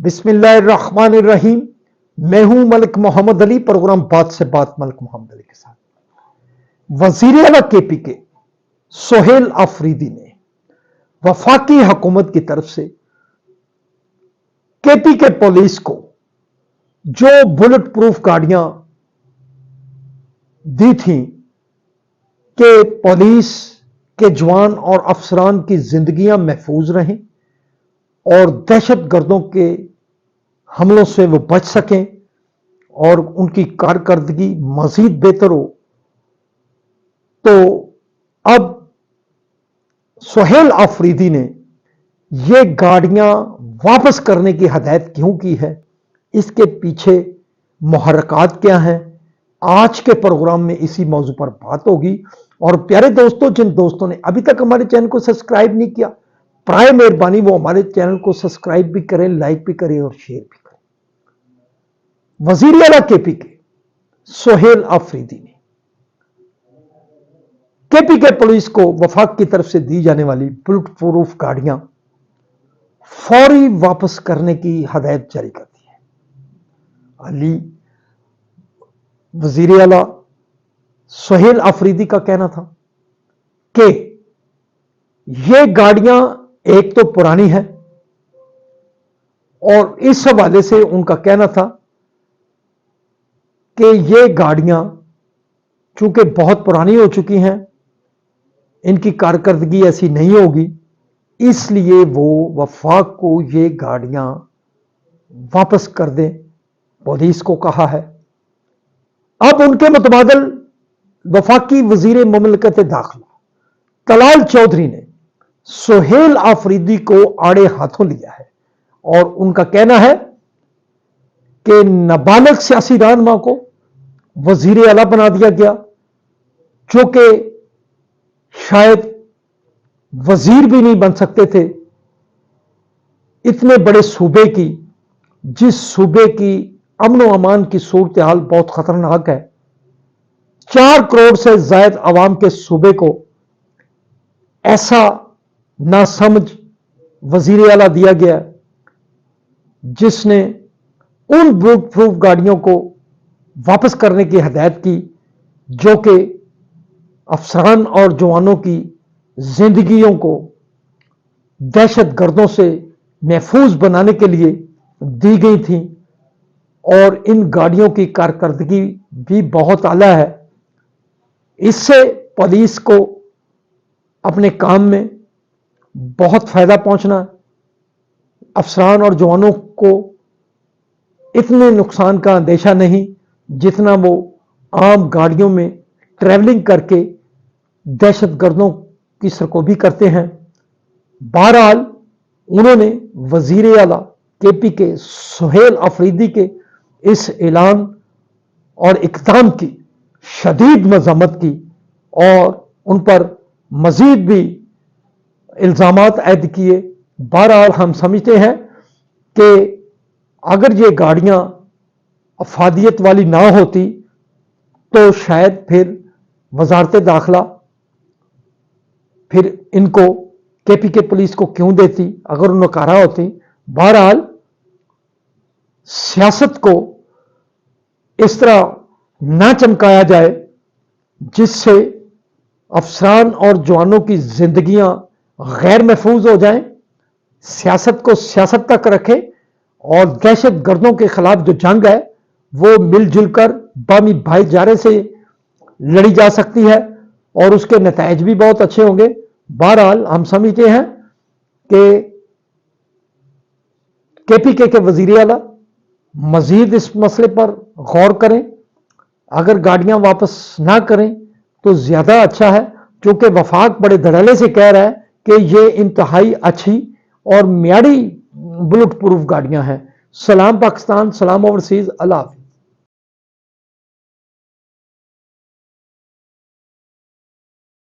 बिस्मिल्लाहिर्रहमानिर्रहीम। मैं हूं मलिक मोहम्मद अली। प्रोग्राम बात से बात मलिक मोहम्मद अली के साथ। वजीर आला केपी के सोहेल आफरीदी ने वफाकी हुकूमत की तरफ से केपी के पुलिस को जो बुलेट प्रूफ गाड़ियां दी थी कि पुलिस के जवान और अफसरान की जिंदगियां महफूज रहें और दहशत गर्दों के हमलों से वो बच सकें और उनकी कारकर्दगी मजीद बेहतर हो, तो अब सोहेल आफरीदी ने ये गाड़ियां वापस करने की हदायत क्यों की है, इसके पीछे मुहर्रकात क्या हैं, आज के प्रोग्राम में इसी मौजू पर बात होगी। और प्यारे दोस्तों, जिन दोस्तों ने अभी तक हमारे चैनल को सब्सक्राइब नहीं किया, प्राय मेहरबानी वो हमारे चैनल को सब्सक्राइब भी करें, लाइक भी करें और शेयर भी करें। वजीर आला केपी के सोहेल आफरीदी ने केपी के पुलिस को वफाक की तरफ से दी जाने वाली बुलेट प्रूफ गाड़ियां फौरी वापस करने की हदायत जारी कर दी है। अली वजीर आला सोहेल आफरीदी का कहना था कि ये गाड़ियां एक तो पुरानी है और इस हवाले से उनका कहना था कि ये गाड़ियां चूंकि बहुत पुरानी हो चुकी हैं, इनकी कारकर्दगी ऐसी नहीं होगी, इसलिए वो वफाक को ये गाड़ियां वापस कर दें, पुलिस को कहा है। अब उनके मुतबादल वफाकी वजीर मुमलकत दाखिला तलाल चौधरी ने सोहेल आफरीदी को आड़े हाथों लिया है और उनका कहना है कि नाबालिग सियासी रहनुमा को वजीर आला बना दिया गया, जो कि शायद वजीर भी नहीं बन सकते थे। इतने बड़े सूबे की, जिस सूबे की अमन व अमान की सूरत हाल बहुत खतरनाक है, 4 करोड़ से ज्यादा आवाम के सूबे को ऐसा नासमझ वजीर आला दिया गया जिसने उन बुलेट प्रूफ गाड़ियों को वापस करने की हदायत की जो कि अफसरान और जवानों की जिंदगियों को दहशत गर्दों से महफूज बनाने के लिए दी गई थी। और इन गाड़ियों की कारकर्दगी भी बहुत आला है। इससे पुलिस को अपने काम में बहुत फायदा पहुंचना, अफसरान और जवानों को इतने नुकसान का अंदेशा नहीं जितना वो आम गाड़ियों में ट्रैवलिंग करके दहशत गर्दों की सरकोबी करते हैं। बहरहाल उन्होंने वजीर आला केपी के सोहेल आफरीदी के इस ऐलान और इक़दाम की शदीद मज़म्मत की और उन पर मजीद भी इल्ज़ामात ऐद किए। बहरहाल हम समझते हैं कि अगर ये गाड़ियां अफादियत वाली ना होती तो शायद फिर वजारत दाखिला फिर इनको केपी के पुलिस को क्यों देती अगर उन्हें कहा होती। बहरहाल सियासत को इस तरह ना चमकाया जाए जिससे अफसरान और जवानों की जिंदगियां गैर महफूज हो जाएं। सियासत को सियासत तक रखें और दहशत गर्दों के खिलाफ जो जंग है वो मिलजुल कर बामी भाईचारे से लड़ी जा सकती है और उसके नताइज भी बहुत अच्छे होंगे। बहरहाल हम समझते हैं कि केपीके के वजीर आला मजीद इस मसले पर गौर करें। अगर गाड़ियां वापस ना करें तो ज्यादा अच्छा है, क्योंकि वफाक बड़े धड़ल्ले से कह रहा है कि ये इंतहाई अच्छी और म्यारी बुलेट प्रूफ गाड़ियां हैं। सलाम पाकिस्तान, सलाम ओवरसीज, अल्लाह हाफिज़।